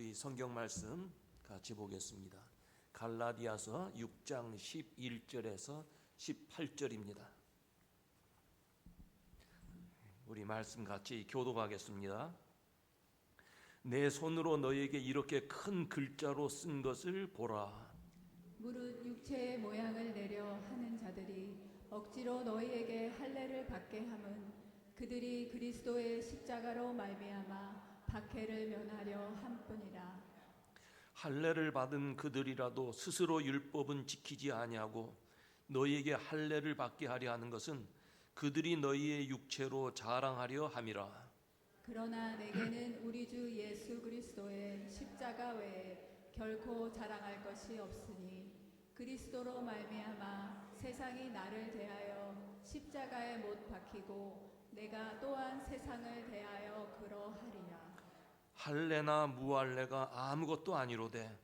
우리 성경 말씀 같이 보겠습니다. 갈라디아서 6장 11절에서 18절입니다. 우리 말씀 같이 교독하겠습니다. 내 손으로 너에게 이렇게 큰 글자로 쓴 것을 보라. 무릇 육체의 모양을 내려 하는 자들이 억지로 너희에게 할례를 받게 함은 그들이 그리스도의 십자가로 말미암아 박해를 면하려 함뿐이라. 할례를 받은 그들이라도 스스로 율법은 지키지 아니하고 너희에게 할례를 받게 하려 하는 것은 그들이 너희의 육체로 자랑하려 함이라. 그러나 내게는 우리 주 예수 그리스도의 십자가 외에 결코 자랑할 것이 없으니 그리스도로 말미암아 세상이 나를 대하여 십자가에 못 박히고 내가 또한 세상을 대하여 그러하리라. 할례나 무할례가 아무것도 아니로되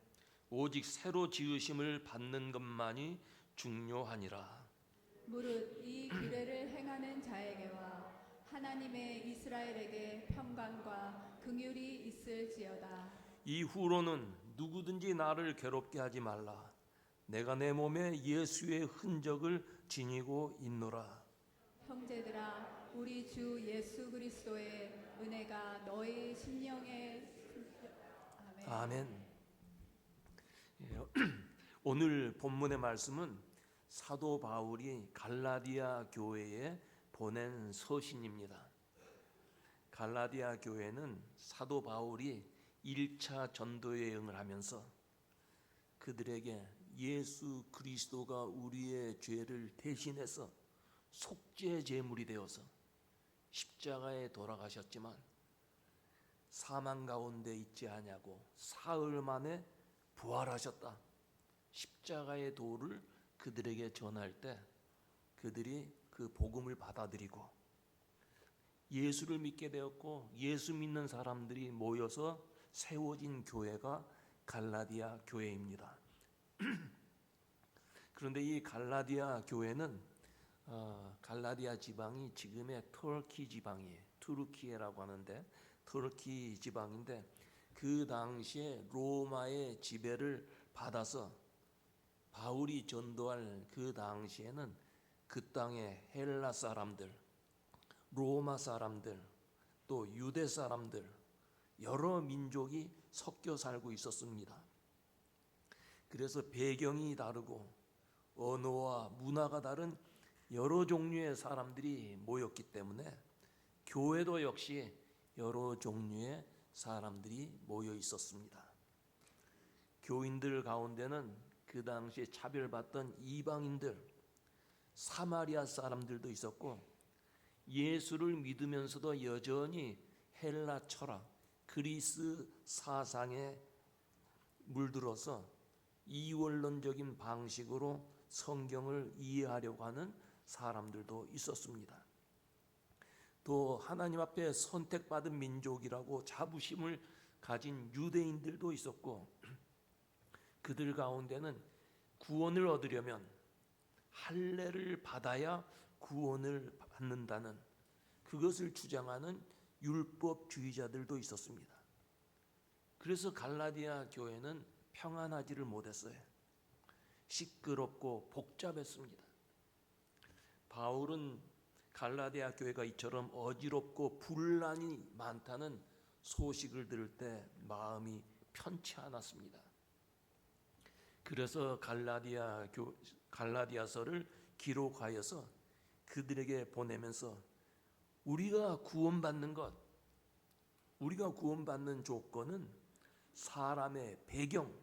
오직 새로 지으심을 받는 것만이 중요하니라. 무릇 이 규례를 행하는 자에게와 하나님의 이스라엘에게 평강과 긍휼이 있을지어다. 이후로는 누구든지 나를 괴롭게 하지 말라. 내가 내 몸에 예수의 흔적을 지니고 있노라. 형제들아, 우리 주 예수 그리스도의 은혜가 너희 심령에 아멘. 아멘. 오늘 본문의 말씀은 사도 바울이 갈라디아 교회에 보낸 서신입니다. 갈라디아 교회는 사도 바울이 1차 전도 여행을 하면서 그들에게 예수 그리스도가 우리의 죄를 대신해서 속죄 제물이 되어서 십자가에 돌아가셨지만 사망 가운데 있지 아니하고 사흘 만에 부활하셨다. 십자가의 도를 그들에게 전할 때 그들이 그 복음을 받아들이고 예수를 믿게 되었고 예수 믿는 사람들이 모여서 세워진 교회가 갈라디아 교회입니다. 그런데 이 갈라디아 교회는 갈라디아 지방이 지금의 터키 지방이에요. 투르키에라고 하는데 터키 지방인데 그 당시에 로마의 지배를 받아서 바울이 전도할 그 당시에는 그 땅의 헬라 사람들, 로마 사람들, 또 유대 사람들 여러 민족이 섞여 살고 있었습니다. 그래서 배경이 다르고 언어와 문화가 다른 여러 종류의 사람들이 모였기 때문에 교회도 역시 여러 종류의 사람들이 모여 있었습니다. 교인들 가운데는 그 당시에 차별받던 이방인들, 사마리아 사람들도 있었고 예수를 믿으면서도 여전히 헬라 철학, 그리스 사상에 물들어서 이원론적인 방식으로 성경을 이해하려고 하는 사람들도 있었습니다. 또 하나님 앞에 선택받은 민족이라고 자부심을 가진 유대인들도 있었고 그들 가운데는 구원을 얻으려면 할례를 받아야 구원을 받는다는 그것을 주장하는 율법주의자들도 있었습니다. 그래서 갈라디아 교회는 평안하지를 못했어요. 시끄럽고 복잡했습니다. 바울은 갈라디아 교회가 이처럼 어지럽고 분란이 많다는 소식을 들을 때 마음이 편치 않았습니다. 그래서 갈라디아서를 기록하여서 그들에게 보내면서 우리가 구원받는 조건은 사람의 배경,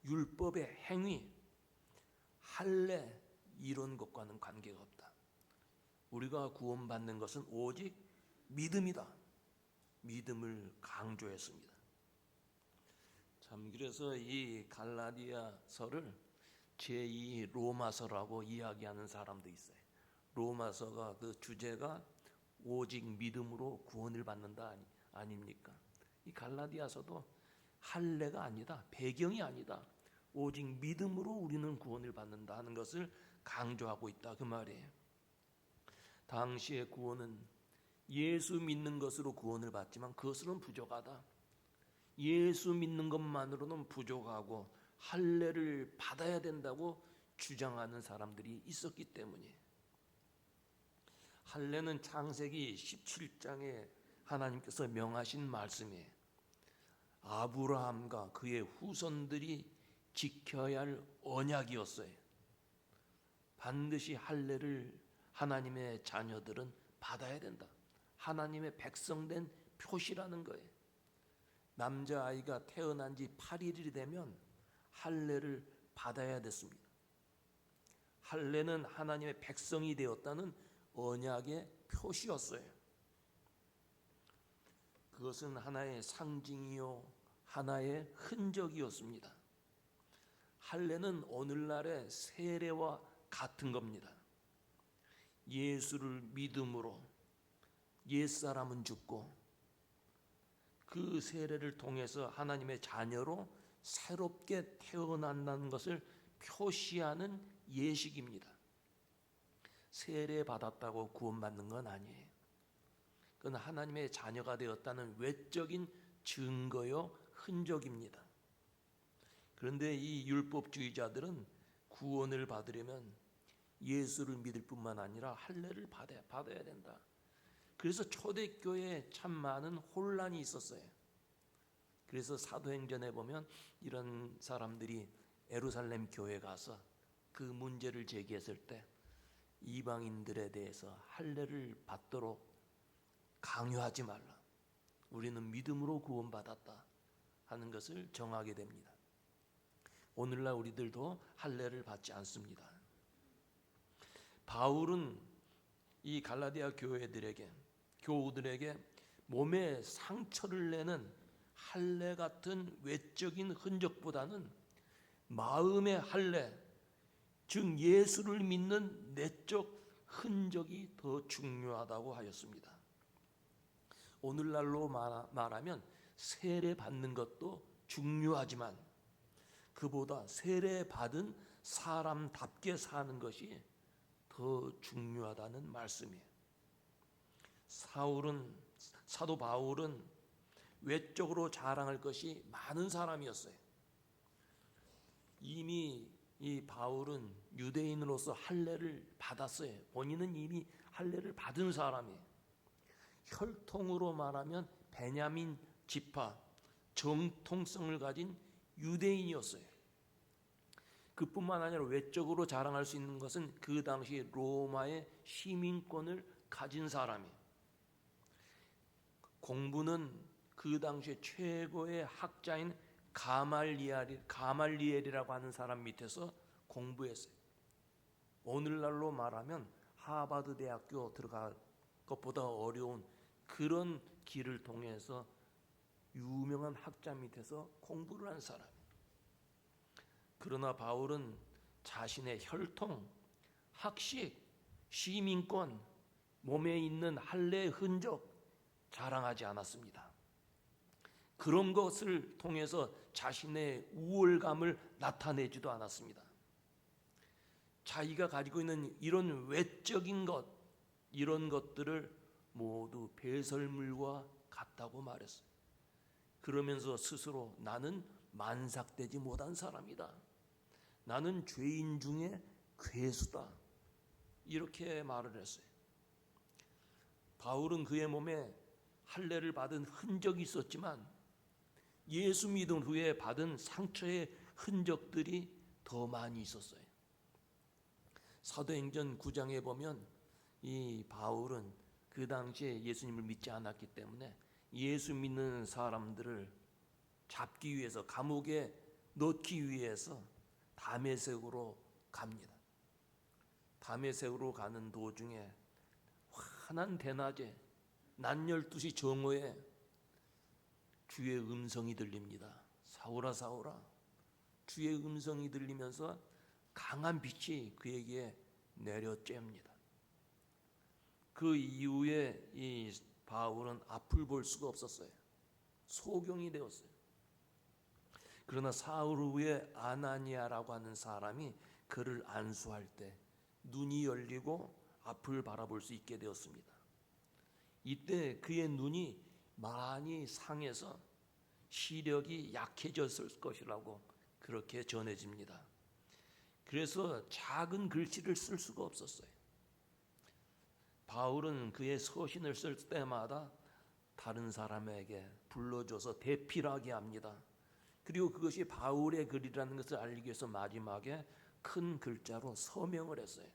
율법의 행위, 할례 이런 것과는 관계가 없다. 우리가 구원받는 것은 오직 믿음이다. 믿음을 강조했습니다. 참 그래서 이 갈라디아서를 제2 로마서라고 이야기하는 사람도 있어요. 로마서가 그 주제가 오직 믿음으로 구원을 받는다 아닙니까? 이 갈라디아서도 할례가 아니다, 배경이 아니다, 오직 믿음으로 우리는 구원을 받는다 하는 것을 강조하고 있다 그 말이에요. 당시의 구원은 예수 믿는 것으로 구원을 받지만 그것으로는 부족하다. 예수 믿는 것만으로는 부족하고 할례를 받아야 된다고 주장하는 사람들이 있었기 때문이에요. 할례는 창세기 17장에 하나님께서 명하신 말씀이에요. 아브라함과 그의 후손들이 지켜야 할 언약이었어요. 반드시 할례를 하나님의 자녀들은 받아야 된다. 하나님의 백성된 표시라는 거예요. 남자아이가 태어난 지 8일이 되면 할례를 받아야 됐습니다. 할례는 하나님의 백성이 되었다는 언약의 표시였어요. 그것은 하나의 상징이요 하나의 흔적이었습니다. 할례는 오늘날의 세례와 같은 겁니다. 예수를 믿음으로 옛사람은 죽고 그 세례를 통해서 하나님의 자녀로 새롭게 태어난다는 것을 표시하는 예식입니다. 세례 받았다고 구원받는 건 아니에요. 그건 하나님의 자녀가 되었다는 외적인 증거요 흔적입니다. 그런데 이 율법주의자들은 구원을 받으려면 예수를 믿을 뿐만 아니라 할례를 받아야 된다. 그래서 초대교회에 참 많은 혼란이 있었어요. 그래서 사도행전에 보면 이런 사람들이 예루살렘 교회에 가서 그 문제를 제기했을 때 이방인들에 대해서 할례를 받도록 강요하지 말라. 우리는 믿음으로 구원받았다 하는 것을 정하게 됩니다. 오늘날 우리들도 할례를 받지 않습니다. 바울은 이 갈라디아 교우들에게 몸에 상처를 내는 할례 같은 외적인 흔적보다는 마음의 할례, 즉 예수를 믿는 내적 흔적이 더 중요하다고 하였습니다. 오늘날로 말하면 세례 받는 것도 중요하지만 그보다 세례 받은 사람답게 사는 것이 더 중요하다는 말씀이에요. 사도 바울은 외적으로 자랑할 것이 많은 사람이었어요. 이미 이 바울은 유대인으로서 할례를 받았어요. 본인은 이미 할례를 받은 사람이에요. 혈통으로 말하면 베냐민 지파, 정통성을 가진 유대인이었어요. 그뿐만 아니라 외적으로 자랑할 수 있는 것은 그 당시 로마의 시민권을 가진 사람이에요. 공부는 그 당시 최고의 학자인 가말리엘이라고 하는 사람 밑에서 공부했어요. 오늘날로 말하면 하버드 대학교 들어갈 것보다 어려운 그런 길을 통해서 유명한 학자 밑에서 공부를 한 사람이에요. 그러나 바울은 자신의 혈통, 학식, 시민권, 몸에 있는 할례의 흔적 자랑하지 않았습니다. 그런 것을 통해서 자신의 우월감을 나타내지도 않았습니다. 자기가 가지고 있는 이런 외적인 것, 이런 것들을 모두 배설물과 같다고 말했어요. 그러면서 스스로 나는 만삭되지 못한 사람이다. 나는 죄인 중에 괴수다. 이렇게 말을 했어요. 바울은 그의 몸에 할례를 받은 흔적이 있었지만 예수 믿은 후에 받은 상처의 흔적들이 더 많이 있었어요. 사도행전 9장에 보면 이 바울은 그 당시에 예수님을 믿지 않았기 때문에 예수 믿는 사람들을 잡기 위해서 감옥에 넣기 위해서 다메섹으로 갑니다. 다메섹으로 가는 도중에 환한 대낮에 낮 12시 정오에 주의 음성이 들립니다. 사울아 사울아. 주의 음성이 들리면서 강한 빛이 그에게 내려쬐입니다. 그 이후에 이 바울은 앞을 볼 수가 없었어요. 소경이 되었어요. 그러나 사울 후에 아나니아라고 하는 사람이 그를 안수할 때 눈이 열리고 앞을 바라볼 수 있게 되었습니다. 이때 그의 눈이 많이 상해서 시력이 약해졌을 것이라고 그렇게 전해집니다. 그래서 작은 글씨를 쓸 수가 없었어요. 바울은 그의 서신을 쓸 때마다 다른 사람에게 불러줘서 대필하게 합니다. 그리고 그것이 바울의 글이라는 것을 알리기 위해서 마지막에 큰 글자로 서명을 했어요.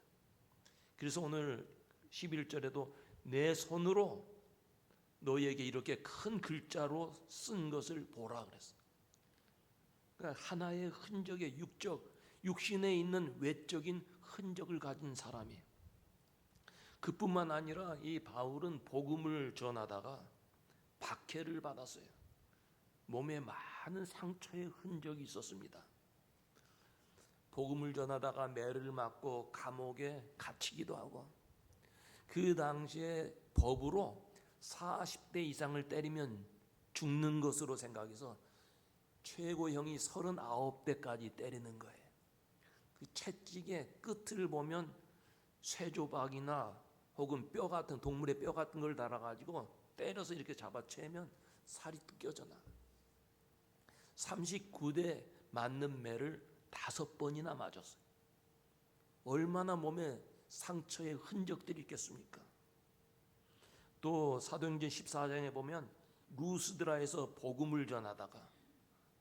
그래서 오늘 11절에도 내 손으로 너희에게 이렇게 큰 글자로 쓴 것을 보라 그랬어요. 그러니까 하나의 흔적의 육신에 있는 외적인 흔적을 가진 사람이에요. 그뿐만 아니라 이 바울은 복음을 전하다가 박해를 받았어요. 몸에 많은 상처의 흔적이 있었습니다. 복음을 전하다가 매를 맞고 감옥에 갇히기도 하고, 그 당시에 법으로 40대 이상을 때리면 죽는 것으로 생각해서 최고형이 39대까지 때리는 거예요. 그 채찍의 끝을 보면 쇠조박이나 혹은 뼈 같은, 동물의 뼈 같은 걸 달아가지고 때려서 이렇게 잡아채면 살이 뜯겨져 나. 39대 맞는 매를 5번이나 맞았어요. 얼마나 몸에 상처의 흔적들이 있겠습니까? 또 사도행전 14장에 보면 루스드라에서 복음을 전하다가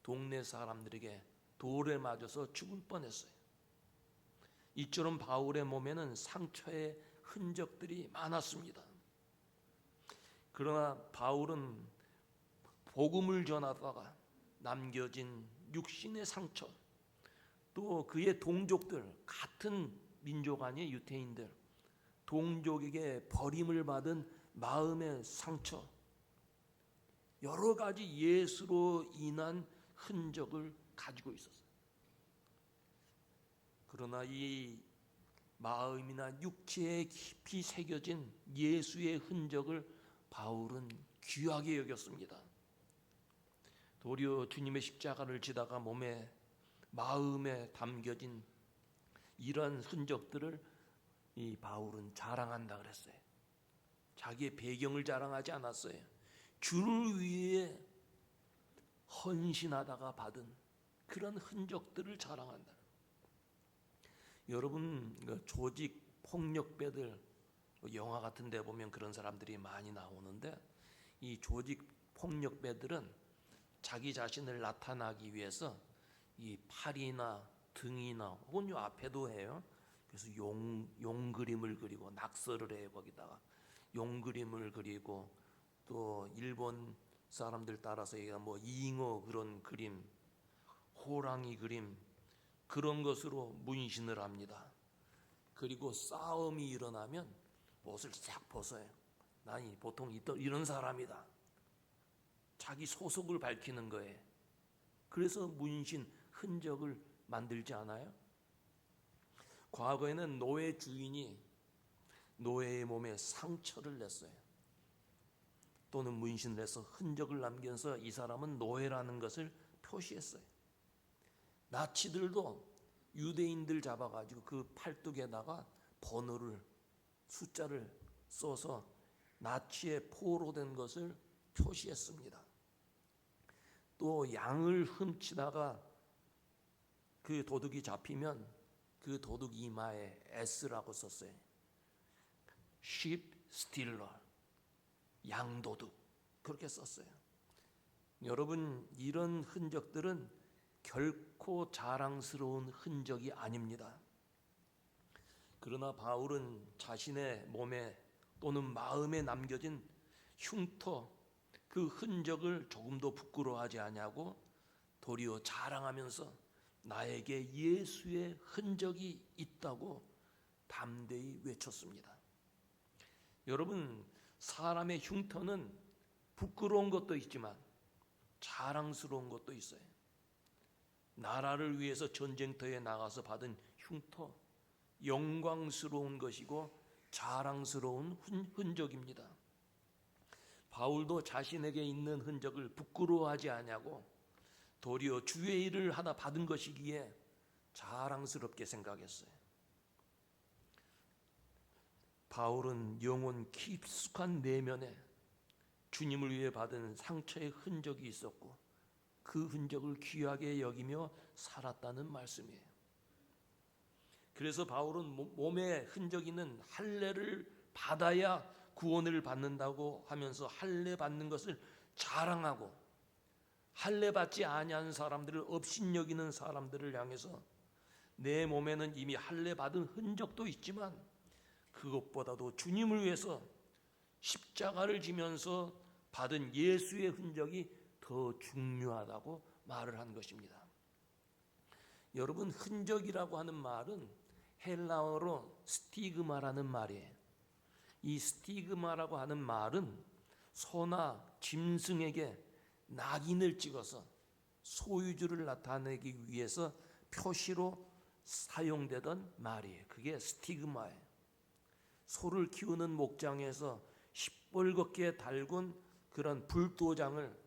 동네 사람들에게 돌에 맞아서 죽을 뻔했어요. 이처럼 바울의 몸에는 상처의 흔적들이 많았습니다. 그러나 바울은 복음을 전하다가 남겨진 육신의 상처, 또 그의 동족들, 같은 민족 아니에요, 유태인들, 동족에게 버림을 받은 마음의 상처, 여러 가지 예수로 인한 흔적을 가지고 있었어요. 그러나 이 마음이나 육체에 깊이 새겨진 예수의 흔적을 바울은 귀하게 여겼습니다. 도리어 주님의 십자가를 지다가 마음에 담겨진 이런 흔적들을 이 바울은 자랑한다 그랬어요. 자기의 배경을 자랑하지 않았어요. 주를 위해 헌신하다가 받은 그런 흔적들을 자랑한다. 여러분, 조직 폭력배들 영화 같은 데 보면 그런 사람들이 많이 나오는데, 이 조직 폭력배들은 자기 자신을 나타나기 위해서 이 팔이나 등이나 혹은 요 앞에도 해요. 그래서 용 그림을 그리고 낙서를 해요. 거기다가 용 그림을 그리고, 또 일본 사람들 따라서 뭐 잉어 그런 그림, 호랑이 그림, 그런 것으로 문신을 합니다. 그리고 싸움이 일어나면 옷을 싹 벗어요. 난 보통 이런 사람이다. 자기 소속을 밝히는 거예요. 그래서 문신, 흔적을 만들지 않아요? 과거에는 노예 주인이 노예의 몸에 상처를 냈어요. 또는 문신을 해서 흔적을 남겨서 이 사람은 노예라는 것을 표시했어요. 나치들도 유대인들 잡아가지고 그 팔뚝에다가 번호를, 숫자를 써서 나치의 포로된 것을 표시했습니다. 또 양을 훔치다가 그 도둑이 잡히면 그 도둑 이마에 S라고 썼어요. Sheep stealer, 양도둑, 그렇게 썼어요. 여러분, 이런 흔적들은 결코 자랑스러운 흔적이 아닙니다. 그러나 바울은 자신의 몸에 또는 마음에 남겨진 흉터, 그 흔적을 조금도 부끄러워하지 아니하고 도리어 자랑하면서 나에게 예수의 흔적이 있다고 담대히 외쳤습니다. 여러분, 사람의 흉터는 부끄러운 것도 있지만 자랑스러운 것도 있어요. 나라를 위해서 전쟁터에 나가서 받은 흉터, 영광스러운 것이고 자랑스러운 흔적입니다. 바울도 자신에게 있는 흔적을 부끄러워하지 아니하고 도리어 주의 일을 하다 받은 것이기에 자랑스럽게 생각했어요. 바울은 영혼 깊숙한 내면에 주님을 위해 받은 상처의 흔적이 있었고, 그 흔적을 귀하게 여기며 살았다는 말씀이에요. 그래서 바울은 몸에 흔적 있는 할례를 받아야 구원을 받는다고 하면서 할례 받는 것을 자랑하고, 할례 받지 아니하는 사람들을 업신여기는 사람들을 향해서 내 몸에는 이미 할례 받은 흔적도 있지만 그것보다도 주님을 위해서 십자가를 지면서 받은 예수의 흔적이 더 중요하다고 말을 한 것입니다. 여러분, 흔적이라고 하는 말은 헬라어로 스티그마라는 말이에요. 이 스티그마라고 하는 말은 소나 짐승에게 낙인을 찍어서 소유주를 나타내기 위해서 표시로 사용되던 말이에요. 그게 스티그마예요. 소를 키우는 목장에서 시뻘겋게 달군 그런 불도장을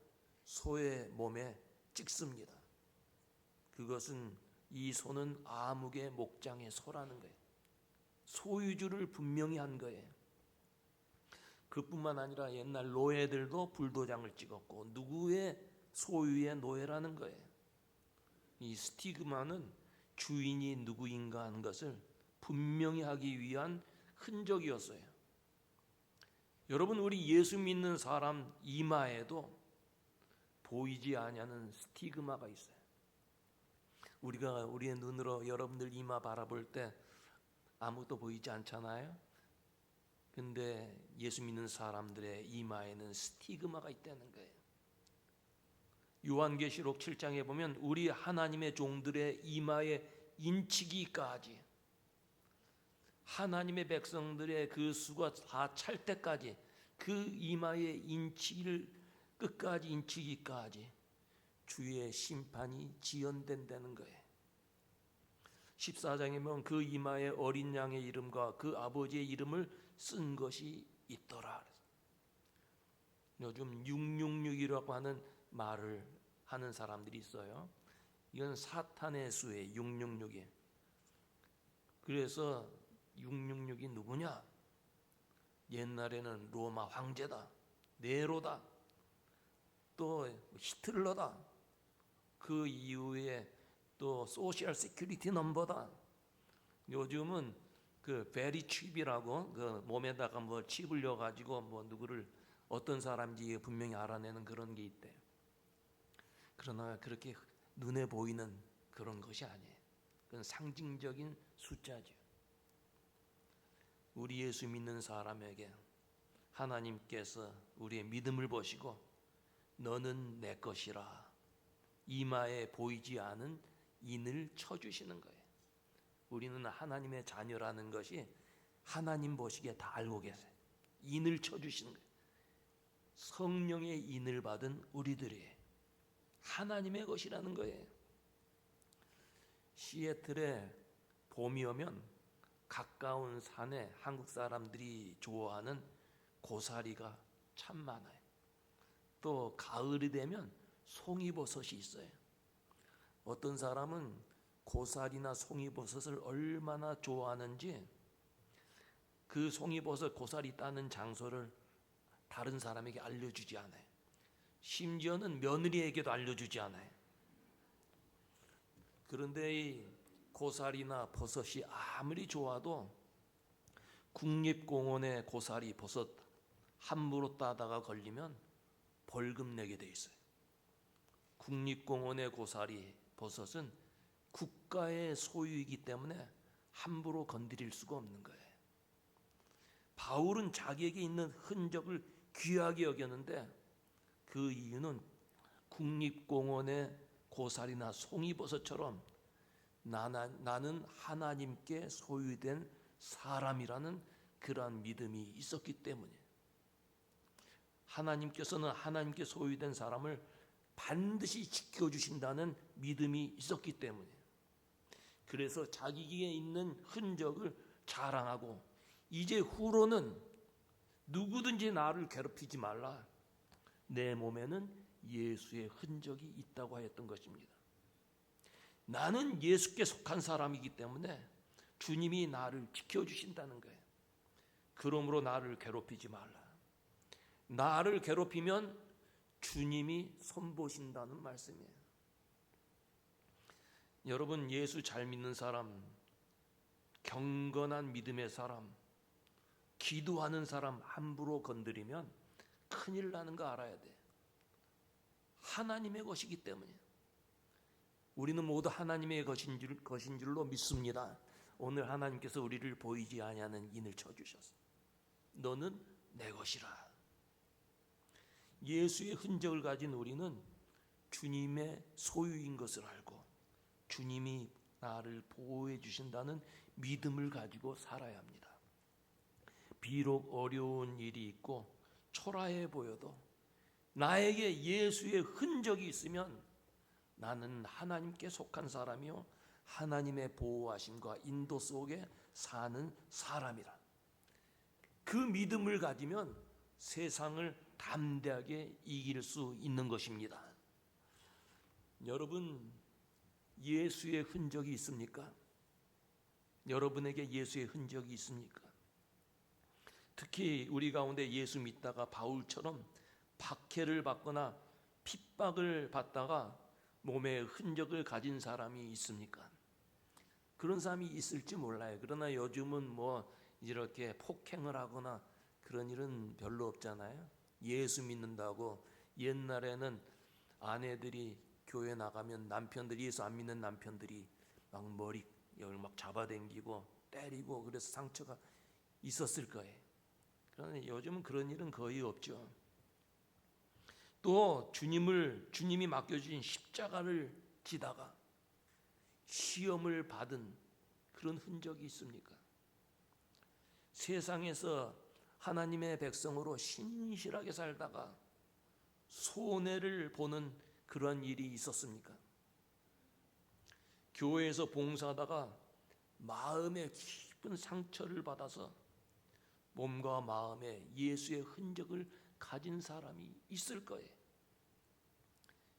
소의 몸에 찍습니다. 그것은 이 소는 아무개 목장의 소라는 거예요. 소유주를 분명히 한 거예요. 그뿐만 아니라 옛날 노예들도 불도장을 찍었고 누구의 소유의 노예라는 거예요. 이 스티그마는 주인이 누구인가 하는 것을 분명히 하기 위한 흔적이었어요. 여러분, 우리 예수 믿는 사람 이마에도 보이지 아니하는 스티그마가 있어요. 우리가 우리의 눈으로 여러분들 이마 바라볼 때 아무것도 보이지 않잖아요. 근데 예수 믿는 사람들의 이마에는 스티그마가 있다는 거예요. 요한계시록 7장에 보면 우리 하나님의 종들의 이마에 인치기까지, 하나님의 백성들의 그 수가 다 찰 때까지 그 이마에 인치기를 끝까지 인치기까지 주의 심판이 지연된다는 거예요. 14장에 보면 그 이마에 어린 양의 이름과 그 아버지의 이름을 쓴 것이 있더라. 요즘 666이라고 하는 말을 하는 사람들이 있어요. 이건 사탄의 수예요. 666이. 그래서 666이 누구냐? 옛날에는 로마 황제다, 네로다, 또 히틀러다. 그 이후에 또 소셜 시큐리티 넘버다. 요즘은 그 베리 칩이라고 그 몸에다가 뭐 칩을 넣어 가지고 뭐 누구를 어떤 사람인지 분명히 알아내는 그런 게 있대. 그러나 그렇게 눈에 보이는 그런 것이 아니에요. 그건 상징적인 숫자죠. 우리 예수 믿는 사람에게 하나님께서 우리의 믿음을 보시고 너는 내 것이라 이마에 보이지 않은 인을 쳐주시는 거예요. 우리는 하나님의 자녀라는 것이 하나님 보시기에 다 알고 계세요. 인을 쳐주시는 거예요. 성령의 인을 받은 우리들이 하나님의 것이라는 거예요. 시애틀에 봄이 오면 가까운 산에 한국 사람들이 좋아하는 고사리가 참 많아요. 또 가을이 되면 송이버섯이 있어요. 어떤 사람은 고사리나 송이버섯을 얼마나 좋아하는지 그 송이버섯 고사리 따는 장소를 다른 사람에게 알려주지 않아요. 심지어는 며느리에게도 알려주지 않아요. 그런데 이 고사리나 버섯이 아무리 좋아도 국립공원의 고사리 버섯 함부로 따다가 걸리면 벌금 내게 돼 있어요. 국립공원의 고사리 버섯은 국가의 소유이기 때문에 함부로 건드릴 수가 없는 거예요. 바울은 자기에게 있는 흔적을 귀하게 여겼는데 그 이유는 국립공원의 고사리나 송이버섯처럼 나는 하나님께 소유된 사람이라는 그러한 믿음이 있었기 때문이에요. 하나님께서는 하나님께 소유된 사람을 반드시 지켜주신다는 믿음이 있었기 때문이에요. 그래서 자기에게 있는 흔적을 자랑하고 이제 후로는 누구든지 나를 괴롭히지 말라. 내 몸에는 예수의 흔적이 있다고 하였던 것입니다. 나는 예수께 속한 사람이기 때문에 주님이 나를 지켜주신다는 거예요. 그러므로 나를 괴롭히지 말라. 나를 괴롭히면 주님이 손보신다는 말씀이에요. 여러분, 예수 잘 믿는 사람, 경건한 믿음의 사람, 기도하는 사람 함부로 건드리면 큰일 나는 거 알아야 돼. 하나님의 것이기 때문에. 우리는 모두 하나님의 것인 줄로 믿습니다. 오늘 하나님께서 우리를 보이지 아니하는 인을 쳐주셨어. 너는 내 것이라. 예수의 흔적을 가진 우리는 주님의 소유인 것을 알고 주님이 나를 보호해 주신다는 믿음을 가지고 살아야 합니다. 비록 어려운 일이 있고 초라해 보여도 나에게 예수의 흔적이 있으면 나는 하나님께 속한 사람이요 하나님의 보호하심과 인도 속에 사는 사람이라. 그 믿음을 가지면 세상을 담대하게 이길 수 있는 것입니다. 여러분, 예수의 흔적이 있습니까? 여러분에게 예수의 흔적이 있습니까? 특히 우리 가운데 예수 믿다가 바울처럼 박해를 받거나 핍박을 받다가 몸에 흔적을 가진 사람이 있습니까? 그런 사람이 있을지 몰라요. 그러나 요즘은 뭐 이렇게 폭행을 하거나 그런 일은 별로 없잖아요. 예수 믿는다고 옛날에는 아내들이 교회 나가면 남편들이, 예수 안 믿는 남편들이 막 머리 여기 막 잡아당기고 때리고 그래서 상처가 있었을 거예요. 그러나 요즘은 그런 일은 거의 없죠. 또 주님이 맡겨주신 십자가를 지다가 시험을 받은 그런 흔적이 있습니까? 세상에서 하나님의 백성으로 신실하게 살다가 손해를 보는 그런 일이 있었습니까? 교회에서 봉사하다가 마음에 깊은 상처를 받아서 몸과 마음에 예수의 흔적을 가진 사람이 있을 거예요.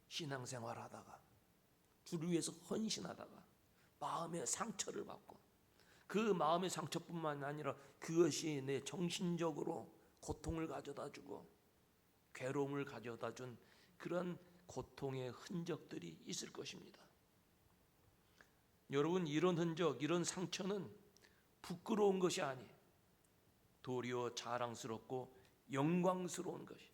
신앙생활하다가 주를 위해서 헌신하다가 마음의 상처를 받고 그 마음의 상처뿐만 아니라 그것이 내 정신적으로 고통을 가져다 주고 괴로움을 가져다 준 그런 고통의 흔적들이 있을 것입니다. 여러분, 이런 흔적, 이런 상처는 부끄러운 것이 아니에요. 도리어 자랑스럽고 영광스러운 것이.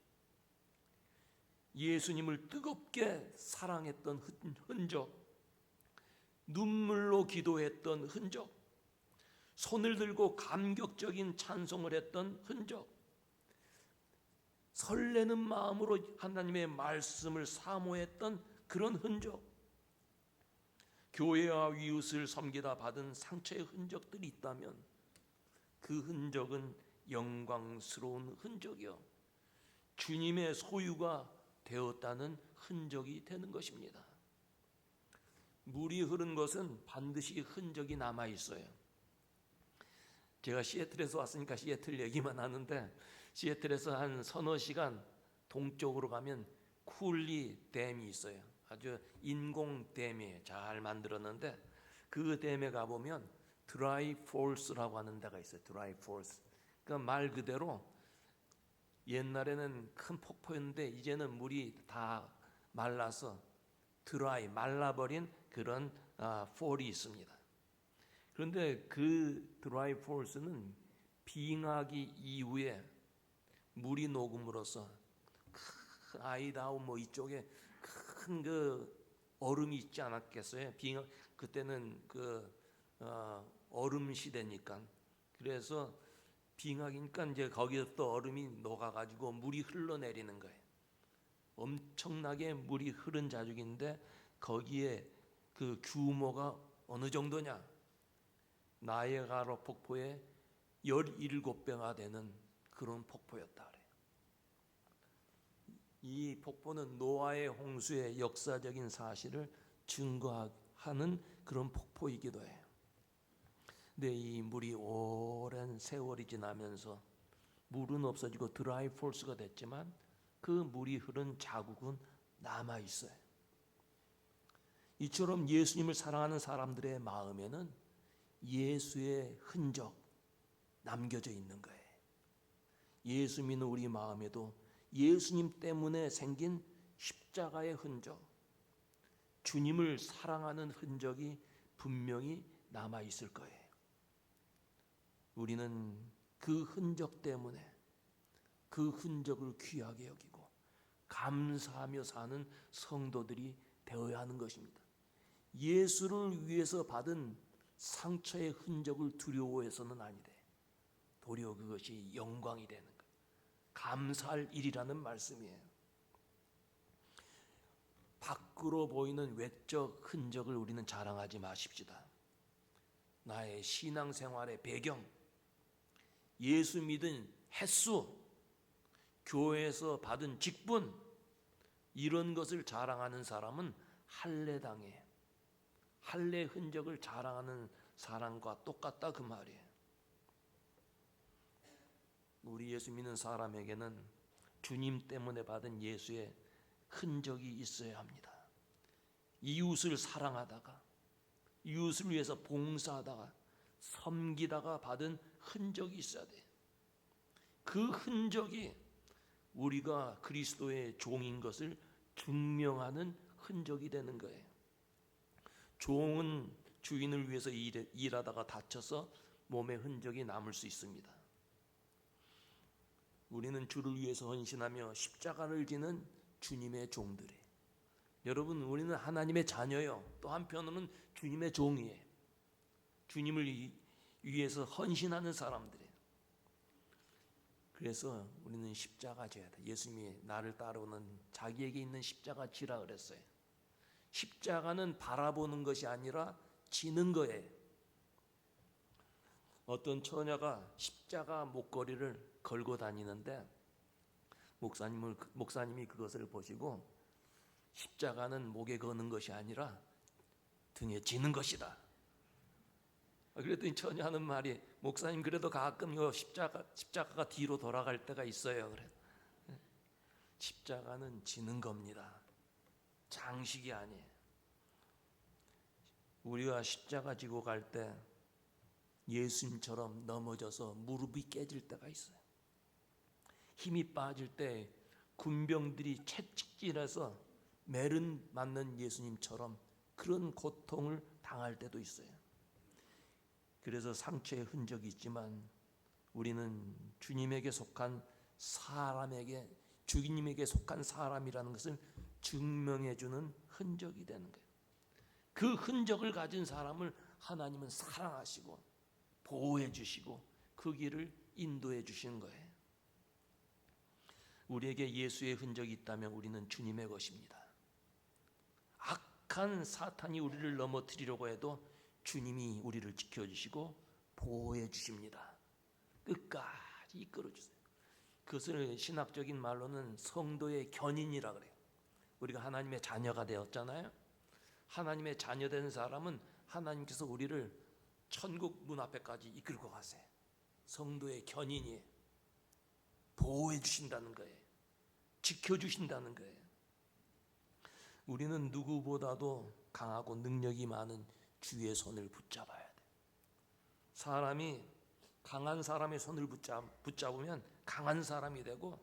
예수님을 뜨겁게 사랑했던 흔적, 눈물로 기도했던 흔적, 손을 들고 감격적인 찬송을 했던 흔적, 설레는 마음으로 하나님의 말씀을 사모했던 그런 흔적, 교회와 이웃을 섬기다 받은 상처의 흔적들이 있다면 그 흔적은 영광스러운 흔적이요 주님의 소유가 되었다는 흔적이 되는 것입니다. 물이 흐른 것은 반드시 흔적이 남아 있어요. 제가 시애틀에서 왔으니까 시애틀 얘기만 하는데, 시애틀에서 한 서너 시간 동쪽으로 가면 쿨리 댐이 있어요. 아주 인공 댐이에요. 잘 만들었는데 그 댐에 가보면 드라이 폴스라고 하는 데가 있어요. 드라이 폴스. 그러니까 말 그대로 옛날에는 큰 폭포였는데 이제는 물이 다 말라서 드라이, 말라버린 그런 폴이 있습니다. 그런데 그 드라이 폴스는 빙하기 이후에 물이 녹음으로써 큰 아이다호 뭐 이쪽에 큰 그 얼음이 있지 않았겠어요? 그때는 그 얼음 시대니까. 그래서 빙하기니까 이제 거기서 또 얼음이 녹아가지고 물이 흘러내리는 거예요. 엄청나게 물이 흐른 자족인데 거기에 그 규모가 어느 정도냐? 나이아가라 폭포의 17배가 되는 그런 폭포였다 그래요. 이 폭포는 노아의 홍수의 역사적인 사실을 증거하는 그런 폭포이기도 해요. 근데 이 물이 오랜 세월이 지나면서 물은 없어지고 드라이 폴스가 됐지만 그 물이 흐른 자국은 남아 있어요. 이처럼 예수님을 사랑하는 사람들의 마음에는 예수의 흔적 남겨져 있는 거예요. 예수 믿는 우리 마음에도 예수님 때문에 생긴 십자가의 흔적, 주님을 사랑하는 흔적이 분명히 남아 있을 거예요. 우리는 그 흔적 때문에 그 흔적을 귀하게 여기고 감사하며 사는 성도들이 되어야 하는 것입니다. 예수를 위해서 받은 상처의 흔적을 두려워해서는 아니래. 도리어 그것이 영광이 되는 것, 감사할 일이라는 말씀이에요. 밖으로 보이는 외적 흔적을 우리는 자랑하지 마십시다. 나의 신앙생활의 배경, 예수 믿은 횟수, 교회에서 받은 직분, 이런 것을 자랑하는 사람은 할례당해. 할례 흔적을 자랑하는 사람과 똑같다 그 말이에요. 우리 예수 믿는 사람에게는 주님 때문에 받은 예수의 흔적이 있어야 합니다. 이웃을 사랑하다가, 이웃을 위해서 봉사하다가, 섬기다가 받은 흔적이 있어야 돼요. 그 흔적이 우리가 그리스도의 종인 것을 증명하는 흔적이 되는 거예요. 종은 주인을 위해서 일하다가 다쳐서 몸에 흔적이 남을 수 있습니다. 우리는 주를 위해서 헌신하며 십자가를 지는 주님의 종들이에요. 여러분, 우리는 하나님의 자녀요. 또 한편으로는 주님의 종이에요. 주님을 위해서 헌신하는 사람들이에요. 그래서 우리는 십자가 져야 돼. 예수님이 나를 따르는 자기에게 있는 십자가 지라 그랬어요. 십자가는 바라보는 것이 아니라 지는 거예요. 어떤 처녀가 십자가 목걸이를 걸고 다니는데 목사님이 그것을 보시고 십자가는 목에 거는 것이 아니라 등에 지는 것이다. 그랬더니 처녀하는 말이, 목사님 그래도 가끔 십자가가 뒤로 돌아갈 때가 있어요. 그래. 십자가는 지는 겁니다. 장식이 아니에요. 우리가 십자가 지고 갈 때 예수님처럼 넘어져서 무릎이 깨질 때가 있어요. 힘이 빠질 때 군병들이 채찍질해서 매른 맞는 예수님처럼 그런 고통을 당할 때도 있어요. 그래서 상처의 흔적이 있지만 우리는 주님에게 속한 사람이라는 것을 증명해 주는 흔적이 되는 거예요. 그 흔적을 가진 사람을 하나님은 사랑하시고 보호해 주시고 그 길을 인도해 주시는 거예요. 우리에게 예수의 흔적이 있다면 우리는 주님의 것입니다. 악한 사탄이 우리를 넘어뜨리려고 해도 주님이 우리를 지켜주시고 보호해 주십니다. 끝까지 이끌어주세요. 그것을 신학적인 말로는 성도의 견인이라 그래요. 우리가 하나님의 자녀가 되었잖아요. 하나님의 자녀된 사람은 하나님께서 우리를 천국 문 앞에까지 이끌고 가세요. 성도의 견인이에요. 보호해 주신다는 거예요. 지켜주신다는 거예요. 우리는 누구보다도 강하고 능력이 많은 주의 손을 붙잡아야 돼. 사람이 강한 사람의 손을 붙잡으면 강한 사람이 되고,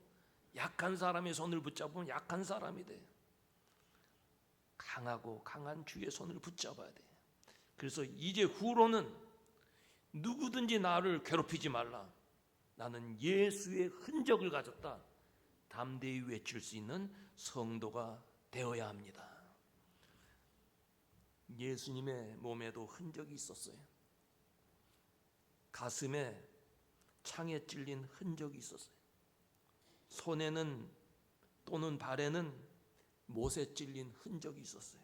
약한 사람의 손을 붙잡으면 약한 사람이 돼. 강하고 강한 주의 손을 붙잡아야 돼. 그래서 이제 후로는 누구든지 나를 괴롭히지 말라. 나는 예수의 흔적을 가졌다. 담대히 외칠 수 있는 성도가 되어야 합니다. 예수님의 몸에도 흔적이 있었어요. 가슴에 창에 찔린 흔적이 있었어요. 손에는 또는 발에는 못에 찔린 흔적이 있었어요.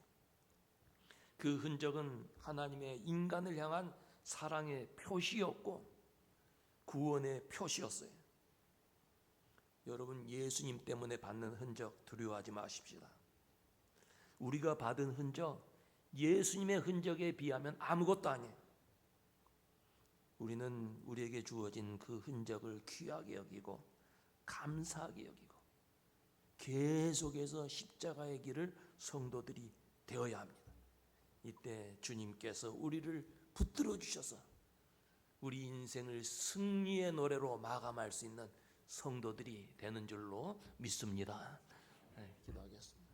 그 흔적은 하나님의 인간을 향한 사랑의 표시였고 구원의 표시였어요. 여러분, 예수님 때문에 받는 흔적 두려워하지 마십시다. 우리가 받은 흔적, 예수님의 흔적에 비하면 아무것도 아니에요. 우리는 우리에게 주어진 그 흔적을 귀하게 여기고 감사하게 여기고 계속해서 십자가의 길을 성도들이 되어야 합니다. 이때 주님께서 우리를 붙들어 주셔서 우리 인생을 승리의 노래로 마감할 수 있는 성도들이 되는 줄로 믿습니다. 네, 기도하겠습니다.